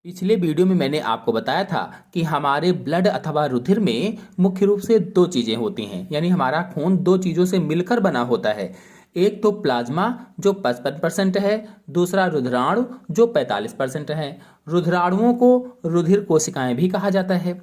पिछले वीडियो में मैंने आपको बताया था कि हमारे ब्लड अथवा रुधिर में मुख्य रूप से दो चीजें होती हैं, यानी हमारा खून दो चीजों से मिलकर बना होता है। एक तो प्लाज्मा जो 55% है, दूसरा रुधिराणु जो 45% है। रुधिराणुओं को रुधिर कोशिकाएं भी कहा जाता है।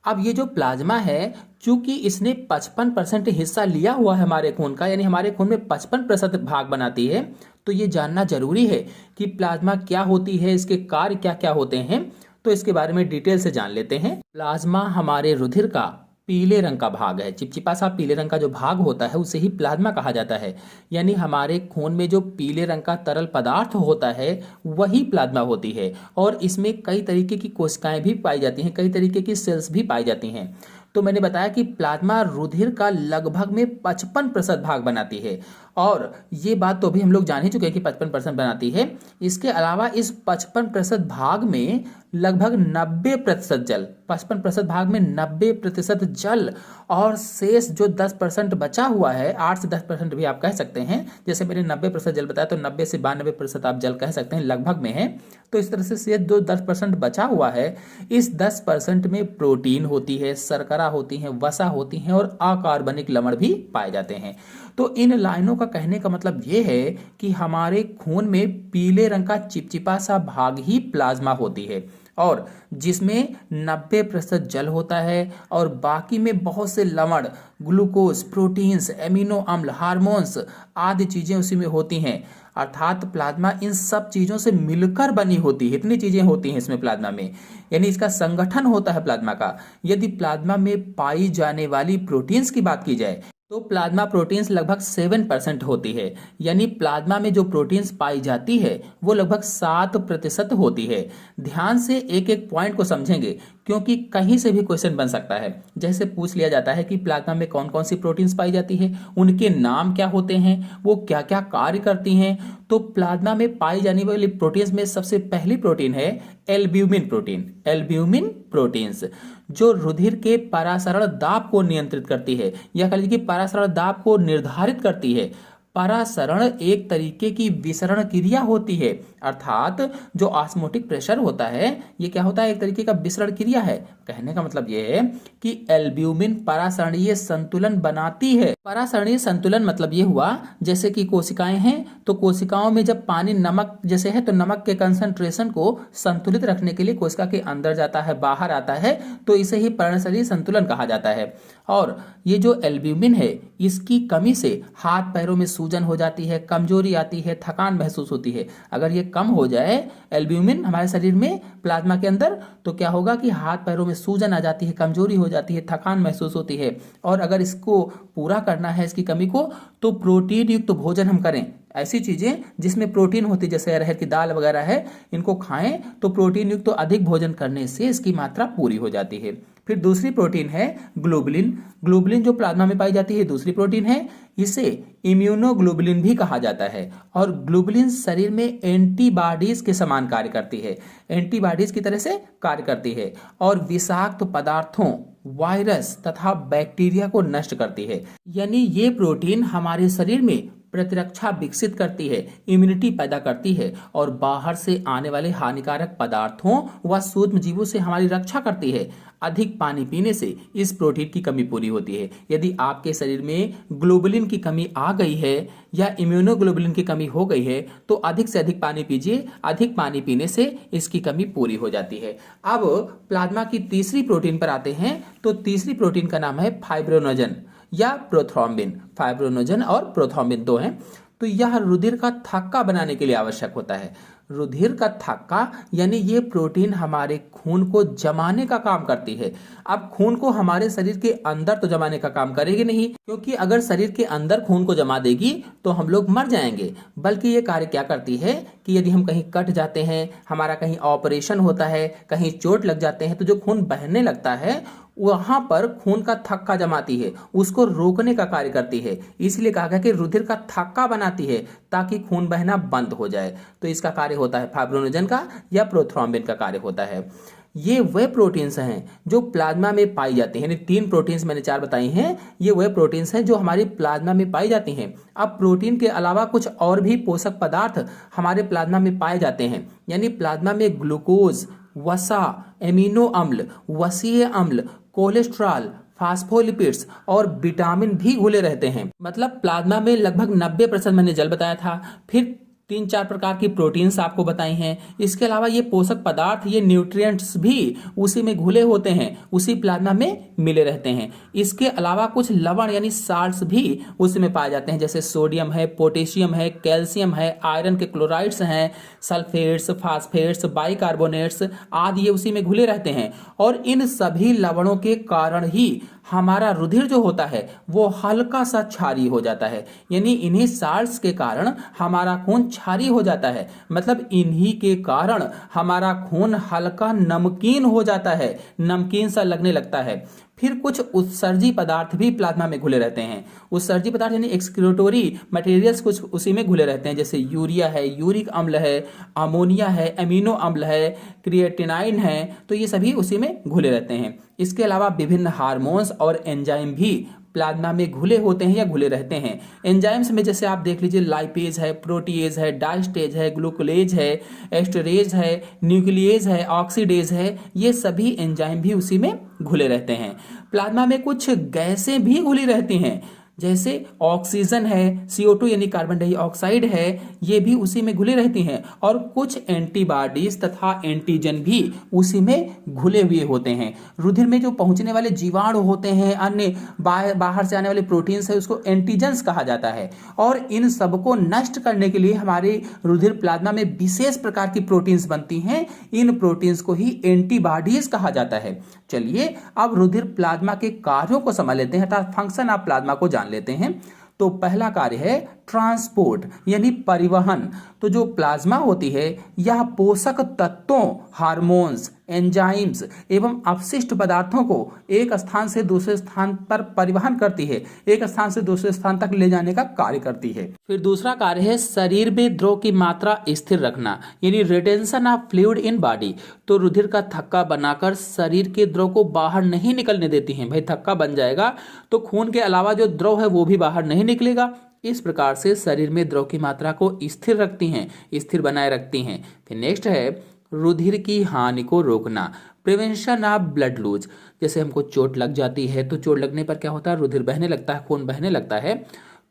अब ये जो प्लाज्मा है, चूंकि इसने 55% हिस्सा लिया हुआ है हमारे खून का, यानी हमारे खून में 55% भाग बनाती है, तो ये जानना जरूरी है कि प्लाज्मा क्या होती है, इसके कार्य क्या क्या होते हैं। तो इसके बारे में डिटेल से जान लेते हैं। प्लाज्मा हमारे रुधिर का पीले रंग का भाग है। चिपचिपा सा पीले रंग का जो भाग होता है उसे ही प्लाज्मा कहा जाता है। यानी हमारे खून में जो पीले रंग का तरल पदार्थ होता है वही प्लाज्मा होती है। और इसमें कई तरीके की कोशिकाएं भी पाई जाती हैं, कई तरीके की सेल्स भी पाई जाती हैं। तो मैंने बताया कि प्लाज्मा रुधिर का लगभग में 55% भाग बनाती है। और ये बात तो अभी हम लोग जान ही चुके हैं कि 55% बनाती है। इसके अलावा इस 55% भाग में लगभग 90% जल, 55% भाग में 90% जल, और शेष जो 10% बचा हुआ है, 8 से 10% भी आप कह सकते हैं। जैसे मैंने 90% जल बताया तो 90 से 92% आप जल कह सकते हैं, लगभग में है। तो इस तरह से शेष जो 10% बचा हुआ है, इस 10% में प्रोटीन होती है, शर्करा होती है, वसा होती है और अकार्बनिक लवण भी पाए जाते हैं। तो इन लाइनों का कहने का मतलब ये है कि हमारे खून में पीले रंग का चिपचिपा सा भाग ही प्लाज्मा होती है, और जिसमें 90% जल होता है और बाकी में बहुत से लवण, ग्लूकोज, प्रोटीन्स, एमिनो अम्ल, हार्मोन्स आदि चीजें उसी में होती हैं। अर्थात प्लाज्मा इन सब चीजों से मिलकर बनी होती है। इतनी चीजें होती हैं इसमें प्लाज्मा में, यानी इसका संगठन होता है प्लाज्मा का। यदि प्लाज्मा में पाई जाने वाली प्रोटीन्स की बात की जाए तो प्लाज्मा प्रोटीन्स लगभग 7% होती है। यानी प्लाज्मा में जो प्रोटीन्स पाई जाती है वो लगभग 7% होती है। ध्यान से एक एक पॉइंट को समझेंगे, क्योंकि कहीं से भी क्वेश्चन बन सकता है। जैसे पूछ लिया जाता है कि प्लाज्मा में कौन कौन सी प्रोटीन्स पाई जाती है, उनके नाम क्या होते हैं, वो क्या क्या कार्य करती हैं। तो प्लाज्मा में पाई जाने वाली प्रोटीन्स में सबसे पहली प्रोटीन है एल्ब्यूमिन प्रोटीन। एल्ब्यूमिन प्रोटीन्स जो रुधिर के परासरण दाब को नियंत्रित करती है, या कह लीजिए कि परासरण दाब को निर्धारित करती है। परासरण एक तरीके की विसरण क्रिया होती है, अर्थात जो ऑस्मोटिक प्रेशर होता है ये क्या होता है, एक तरीके का विसरण क्रिया है। कहने का मतलब ये है कि एल्ब्यूमिन परासरणीय संतुलन बनाती है। परासरणीय संतुलन मतलब ये हुआ, जैसे कि कोशिकाएं हैं तो कोशिकाओं में जब पानी नमक जैसे है तो नमक के कंसंट्रेशन को संतुलित रखने के लिए कोशिका के अंदर जाता है, बाहर आता है, तो इसे ही पर्णशरीय संतुलन कहा जाता है। और ये जो एल्ब्यूमिन है इसकी कमी से हाथ पैरों में सूजन हो जाती है, कमजोरी आती है, थकान महसूस होती है। अगर ये कम हो जाए एल्ब्यूमिन हमारे शरीर में प्लाज्मा के अंदर, तो क्या होगा कि हाथ पैरों में सूजन आ जाती है, कमजोरी हो जाती है, थकान महसूस होती है। और अगर इसको पूरा करना है, इसकी कमी को, तो प्रोटीन युक्त भोजन हम करें। ऐसी चीजें जिसमें प्रोटीन होती है, जैसे अरहर की दाल वगैरह है, इनको खाएं तो प्रोटीन युक्त तो अधिक भोजन करने से इसकी मात्रा पूरी हो जाती है। फिर दूसरी प्रोटीन है ग्लोबुलिन। ग्लोबुलिन जो प्लाज्मा में पाई जाती है दूसरी प्रोटीन है। इसे इम्यूनोग्लोबुलिन भी कहा जाता है। और ग्लोबुलिन शरीर में एंटीबॉडीज के समान कार्य करती है, एंटीबॉडीज की तरह से कार्य करती है, और विषाक्त पदार्थों, वायरस तथा बैक्टीरिया को नष्ट करती है। यानी ये प्रोटीन हमारे शरीर में प्रतिरक्षा विकसित करती है, इम्यूनिटी पैदा करती है, और बाहर से आने वाले हानिकारक पदार्थों व सूक्ष्म जीवों से हमारी रक्षा करती है। अधिक पानी पीने से इस प्रोटीन की कमी पूरी होती है। यदि आपके शरीर में ग्लोबुलिन की कमी आ गई है या इम्यूनोग्लोबुलिन की कमी हो गई है तो अधिक से अधिक पानी पीजिए। अधिक पानी पीने से इसकी कमी पूरी हो जाती है। अब प्लाज्मा की तीसरी प्रोटीन पर आते हैं, तो तीसरी प्रोटीन का नाम है फाइब्रोनोजन या प्रोथ्रोम्बिन। फाइब्रोनोजन और प्रोथ्रोम्बिन दो हैं। तो यह रुधिर का थक्का बनाने के लिए आवश्यक होता है। रुधिर का थक्का यानी ये प्रोटीन हमारे खून को जमाने का काम करती है। अब खून को हमारे शरीर के अंदर तो जमाने का काम करेगी नहीं, क्योंकि अगर शरीर के अंदर खून को जमा देगी तो हम लोग मर जाएंगे। बल्कि ये कार्य क्या करती है कि यदि हम कहीं कट जाते हैं, हमारा कहीं ऑपरेशन होता है, कहीं चोट लग जाते हैं, तो जो खून बहने लगता है वहां पर खून का थक्का जमाती है, उसको रोकने का कार्य करती है। इसलिए कहा गया कि रुधिर का थक्का बनाती है ताकि खून बहना बंद हो जाए। तो इसका कार्य होता है फाइब्रोनोजन का या प्रोथ्रोम्बिन का कार्य होता है। ये वह प्रोटीन्स हैं जो प्लाज्मा में पाई जाती हैं। यानी 3 प्रोटीन्स मैंने 4 बताई हैं, ये वह प्रोटीन्स हैं जो हमारी प्लाज्मा में पाई जाती हैं। अब प्रोटीन के अलावा कुछ और भी पोषक पदार्थ हमारे प्लाज्मा में पाए जाते हैं। यानी प्लाज्मा में ग्लूकोज, वसा, एमिनो अम्ल, वसीय अम्ल, कोलेस्ट्रॉल, फास्फोलिपिड्स और विटामिन भी घुले रहते हैं। मतलब प्लाज्मा में लगभग 90% मैंने जल बताया था। फिर 3-4 प्रकार की प्रोटीन्स आपको बताई हैं। इसके अलावा ये पोषक पदार्थ, ये न्यूट्रिएंट्स भी उसी में घुले होते हैं, उसी प्लाज्मा में मिले रहते हैं। इसके अलावा कुछ लवण यानी साल्ट्स भी उसी में पाए जाते हैं, जैसे सोडियम है, पोटेशियम है, कैल्शियम है, आयरन के क्लोराइड्स हैं, सल्फेट्स, फास्फेट्स, बाइकार्बोनेट्स आदि ये उसी में घुले रहते हैं। और इन सभी लवणों के कारण ही हमारा रुधिर जो होता है वो हल्का सा क्षारीय हो जाता है, यानी इन्हीं साल्ट्स के कारण हमारा खून क्षारीय हो जाता है। मतलब इन्हीं के कारण हमारा खून हल्का नमकीन हो जाता है, नमकीन सा लगने लगता है। फिर कुछ उत्सर्जी पदार्थ भी प्लाज्मा में घुले रहते हैं। उत्सर्जी पदार्थ यानी एक्सक्रीटोरी मटेरियल्स कुछ उसी में घुले रहते हैं, जैसे यूरिया है, यूरिक अम्ल है, अमोनिया है, एमिनो अम्ल है, क्रिएटिनाइन है, तो ये सभी उसी में घुले रहते हैं। इसके अलावा विभिन्न हार्मोन्स और एंजाइम भी प्लाज्मा में घुले होते हैं या घुले रहते हैं। एंजाइम्स में जैसे आप देख लीजिए, लाइपेज है, प्रोटीएज है, डायस्टेज है, ग्लूकोलेज है, एस्टरेज है, न्यूक्लिएज है, ऑक्सीडेज है, ये सभी एंजाइम भी उसी में घुले रहते हैं। प्लाज्मा में कुछ गैसें भी घुली रहती हैं, जैसे ऑक्सीजन है, CO2 यानी कार्बन डाइऑक्साइड है, ये भी उसी में घुले रहती हैं। और कुछ एंटीबॉडीज तथा एंटीजन भी उसी में घुले हुए होते हैं। रुधिर में जो पहुंचने वाले जीवाणु होते हैं, अन्य बाहर से आने वाले प्रोटीन्स है, उसको एंटीजेंस कहा जाता है। और इन सबको नष्ट करने के लिए हमारे रुधिर प्लाज्मा में विशेष प्रकार की प्रोटीन्स बनती हैं। इन प्रोटीन्स को ही एंटीबॉडीज कहा जाता है। चलिए अब रुधिर प्लाज्मा के कार्यों को समझ लेते हैं, अर्थात फंक्शन ऑफ प्लाज्मा को जान लेते हैं। तो पहला कार्य है ट्रांसपोर्ट यानी परिवहन। तो जो प्लाज्मा होती है यह पोषक तत्वों, हार्मोन्स, एंजाइम्स एवं अपशिष्ट पदार्थों को एक स्थान से दूसरे स्थान पर परिवहन करती है, एक स्थान से दूसरे स्थान तक ले जाने का कार्य करती है। फिर दूसरा कार्य है शरीर में द्रव की मात्रा स्थिर रखना, यानी retention of fluid in body. तो रुधिर का थक्का बनाकर शरीर के द्रव को बाहर नहीं निकलने देती हैं। भाई थक्का बन जाएगा तो खून के अलावा जो द्रव है वो भी बाहर नहीं निकलेगा। इस प्रकार से शरीर में द्रव की मात्रा को स्थिर रखती हैं, स्थिर बनाए रखती हैं। फिर नेक्स्ट है रुधिर की हानि को रोकना, प्रिवेंशन ऑफ ब्लड लूज। जैसे हमको चोट लग जाती है तो चोट लगने पर क्या होता है, रुधिर बहने लगता है, खून बहने लगता है।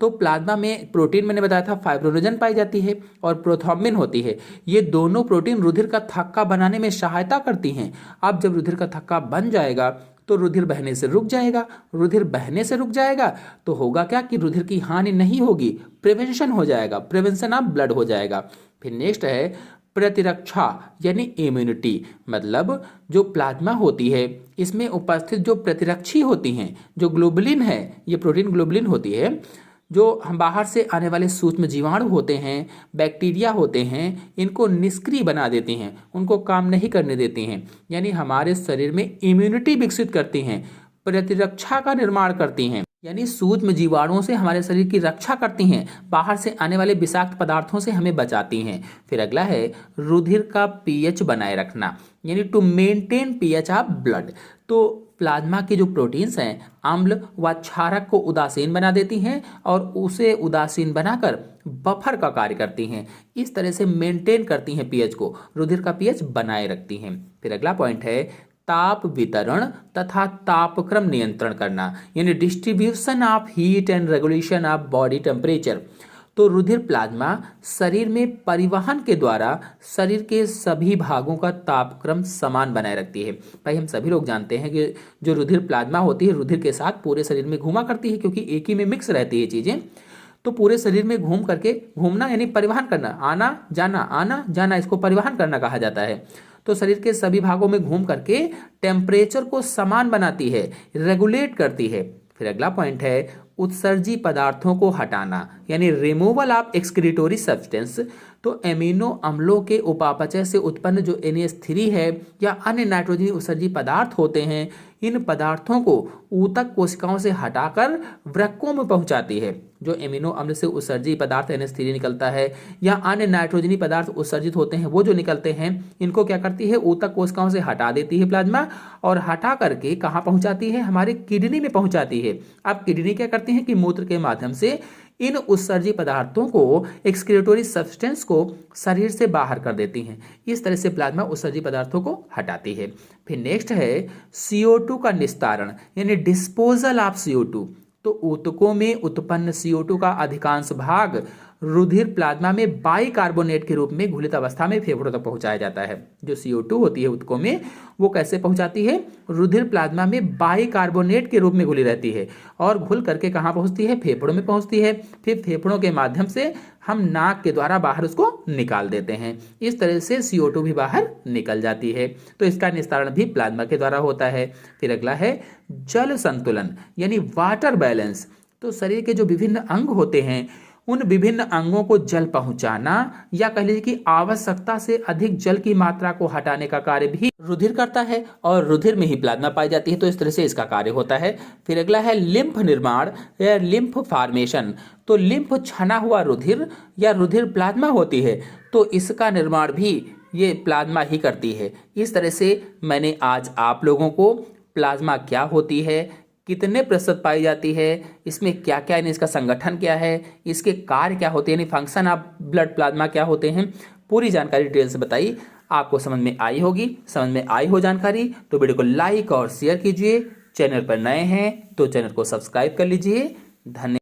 तो प्लाज्मा में प्रोटीन मैंने बताया था, फाइब्रिनोजन पाई जाती है और प्रोथ्रोम्बिन होती है। ये दोनों प्रोटीन रुधिर का थक्का बनाने में सहायता करती हैं। अब जब रुधिर का थक्का बन जाएगा तो रुधिर बहने से रुक जाएगा। रुधिर बहने से रुक जाएगा तो होगा क्या कि रुधिर की हानि नहीं होगी, प्रिवेंशन हो जाएगा, प्रिवेंशन ऑफ ब्लड हो जाएगा। फिर नेक्स्ट है प्रतिरक्षा यानी इम्यूनिटी। मतलब जो प्लाज्मा होती है इसमें उपस्थित जो प्रतिरक्षी होती हैं, जो ग्लोबुलिन है, ये प्रोटीन ग्लोबुलिन होती है, जो हम बाहर से आने वाले सूक्ष्म जीवाणु होते हैं, बैक्टीरिया होते हैं, इनको निष्क्रिय बना देती हैं, उनको काम नहीं करने देती हैं। यानी हमारे शरीर में इम्यूनिटी विकसित करती हैं, प्रतिरक्षा का निर्माण करती हैं, यानी सूक्ष्म जीवाणुओं से हमारे शरीर की रक्षा करती हैं, बाहर से आने वाले विषाक्त पदार्थों से हमें बचाती हैं। फिर अगला है रुधिर का पीएच बनाए रखना, यानी to maintain pH of blood. तो प्लाज्मा के जो प्रोटीन्स हैं अम्ल व क्षारक को उदासीन बना देती हैं और उसे उदासीन बनाकर बफर का कार्य करती हैं। इस तरह से मेंटेन करती हैं पीएच को, रुधिर का पीएच बनाए रखती हैं। फिर अगला पॉइंट है ताप वितरण तथा तापक्रम नियंत्रण करना, यानी distribution of heat and regulation of body temperature. तो रुधिर प्लाज्मा शरीर में परिवहन के द्वारा शरीर के सभी भागों का तापक्रम समान बनाए रखती है। भाई हम सभी लोग जानते हैं कि जो रुधिर प्लाज्मा होती है रुधिर के साथ पूरे शरीर में घूमा करती है, क्योंकि एक ही में मिक्स रहती है चीजें। तो पूरे शरीर में घूम करके, घूमना यानी परिवहन करना, आना जाना, इसको परिवहन करना कहा जाता है। तो शरीर के सभी भागों में घूम करके टेम्परेचर को समान बनाती है, रेगुलेट करती है। फिर अगला पॉइंट है उत्सर्जी पदार्थों को हटाना, यानी रिमूवल ऑफ एक्सक्रीटोरी सब्सटेंस। तो एमिनो अम्लों के उपापचय से उत्पन्न जो NH3 है या अन्य नाइट्रोजनी उत्सर्जी पदार्थ होते हैं, इन पदार्थों को ऊतक कोशिकाओं से हटाकर वृक्कों में पहुंचाती है। जो एमिनो अम्ल से उत्सर्जी पदार्थ NH3 निकलता है या अन्य नाइट्रोजनी पदार्थ उत्सर्जित होते हैं, वो जो निकलते हैं, इनको क्या करती है, ऊतक कोशिकाओं से हटा देती है प्लाज्मा, और हटा करके कहाँ पहुंचाती है, हमारे किडनी में पहुंचाती है। अब किडनी क्या करती है कि मूत्र के माध्यम से इन उत्सर्जी पदार्थों को एक्सक्रीटोरी सब्सटेंस को शरीर से बाहर कर देती हैं। इस तरह से प्लाज्मा उत्सर्जी पदार्थों को हटाती है। फिर नेक्स्ट है CO2 का निस्तारण यानी डिस्पोजल ऑफ CO2। तो ऊतकों में उत्पन्न CO2 का अधिकांश भाग रुधिर प्लाज्मा में बाइकार्बोनेट के रूप में घुलित अवस्था में फेफड़ों तक पहुंचाया जाता है। जो CO2 होती है ऊतकों में, वो कैसे पहुंचाती है? रुधिर प्लाज्मा में बाइकार्बोनेट के रूप में घुली रहती है और घुल करके कहाँ पहुंचती है? फेफड़ों में पहुंचती है। फिर फेफड़ों के माध्यम से हम नाक के द्वारा बाहर उसको निकाल देते हैं। इस तरह से CO2 भी बाहर निकल जाती है। तो इसका निस्तारण भी प्लाज्मा के द्वारा होता है। फिर अगला है जल संतुलन यानी वाटर बैलेंस। तो शरीर के जो विभिन्न अंग होते हैं, उन विभिन्न अंगों को जल पहुंचाना या कह लीजिए कि आवश्यकता से अधिक जल की मात्रा को हटाने का कार्य भी रुधिर करता है और रुधिर में ही प्लाज्मा पाई जाती है। तो इस तरह से इसका कार्य होता है। फिर अगला है लिम्फ निर्माण या लिम्फ फॉर्मेशन। तो लिम्फ छना हुआ रुधिर या रुधिर प्लाज्मा होती है, तो इसका निर्माण भी ये प्लाज्मा ही करती है। इस तरह से मैंने आज आप लोगों को प्लाज्मा क्या होती है, कितने प्रतिशत पाई जाती है, इसमें क्या क्या यानी इसका संगठन क्या है, इसके कार्य क्या होते हैं यानी फंक्शन ऑफ ब्लड प्लाज्मा क्या होते हैं, पूरी जानकारी डिटेल से बताई। आपको समझ में आई होगी। समझ में आई हो जानकारी तो वीडियो को लाइक और शेयर कीजिए। चैनल पर नए हैं तो चैनल को सब्सक्राइब कर लीजिए। धन्यवाद।